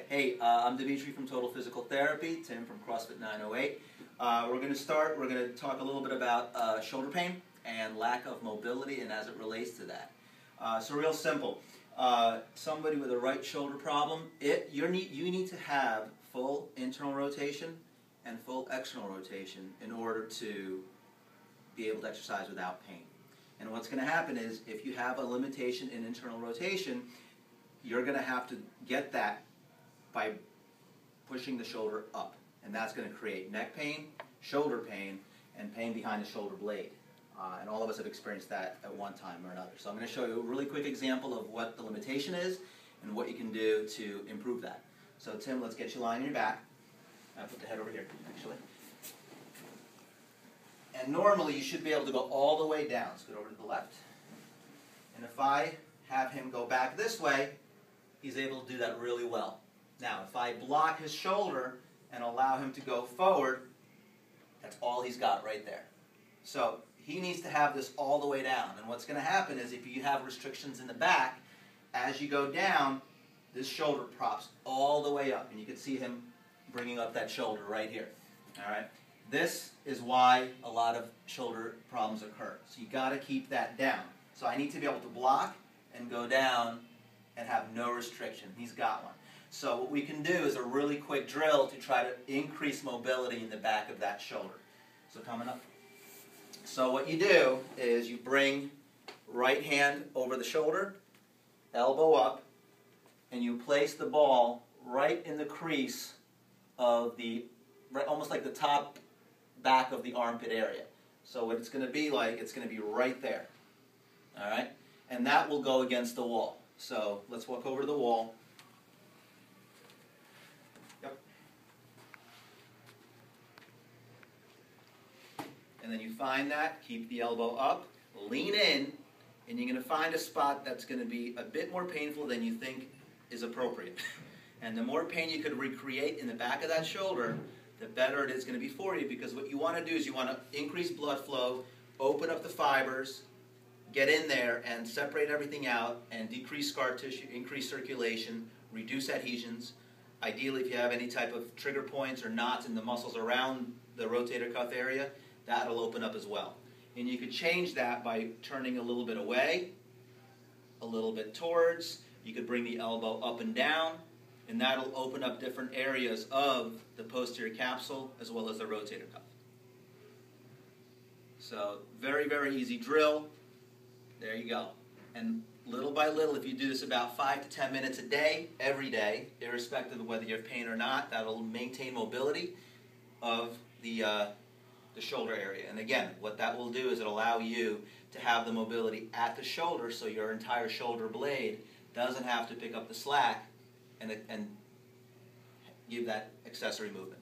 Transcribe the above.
Hey, I'm Dimitri from Total Physical Therapy, Tim from CrossFit 908. We're going to talk a little bit about shoulder pain and lack of mobility and as it relates to that. So real simple. Somebody with a right shoulder problem, you need to have full internal rotation and full external rotation in order to be able to exercise without pain. And what's going to happen is if you have a limitation in internal rotation, you're going to have to get that by pushing the shoulder up. And that's going to create neck pain, shoulder pain, and pain behind the shoulder blade. And all of us have experienced that at one time or another. So I'm going to show you a really quick example of what the limitation is and what you can do to improve that. So Tim, let's get you lying on your back. I'll put the head over here, actually. And normally you should be able to go all the way down. Let's go over to the left. And if I have him go back this way, he's able to do that really well. Now, if I block his shoulder and allow him to go forward, that's all he's got right there. So he needs to have this all the way down. And what's going to happen is if you have restrictions in the back, as you go down, this shoulder props all the way up. And you can see him bringing up that shoulder right here. All right. This is why a lot of shoulder problems occur. So you got to keep that down. So I need to be able to block and go down and have no restriction. He's got one. So what we can do is a really quick drill to try to increase mobility in the back of that shoulder. So coming up. So what you do is you bring right hand over the shoulder, elbow up, and you place the ball right in the crease of the, almost like the top back of the armpit area. So what it's going to be like, it's going to be right there. All right? And that will go against the wall. So let's walk over to the wall. Yep. And then you find that, keep the elbow up, lean in, and you're going to find a spot that's going to be a bit more painful than you think is appropriate. And the more pain you could recreate in the back of that shoulder, the better it is going to be for you, because what you want to do is you want to increase blood flow, open up the fibers, get in there and separate everything out and decrease scar tissue, increase circulation, reduce adhesions. Ideally, if you have any type of trigger points or knots in the muscles around the rotator cuff area, that'll open up as well. And you could change that by turning a little bit away, a little bit towards. You could bring the elbow up and down, and that'll open up different areas of the posterior capsule as well as the rotator cuff. So very, very easy drill. There you go. And little by little, if you do this about 5 to 10 minutes a day, every day, irrespective of whether you have pain or not, that'll maintain mobility of the shoulder area. And again, what that will do is it'll allow you to have the mobility at the shoulder so your entire shoulder blade doesn't have to pick up the slack and give that accessory movement.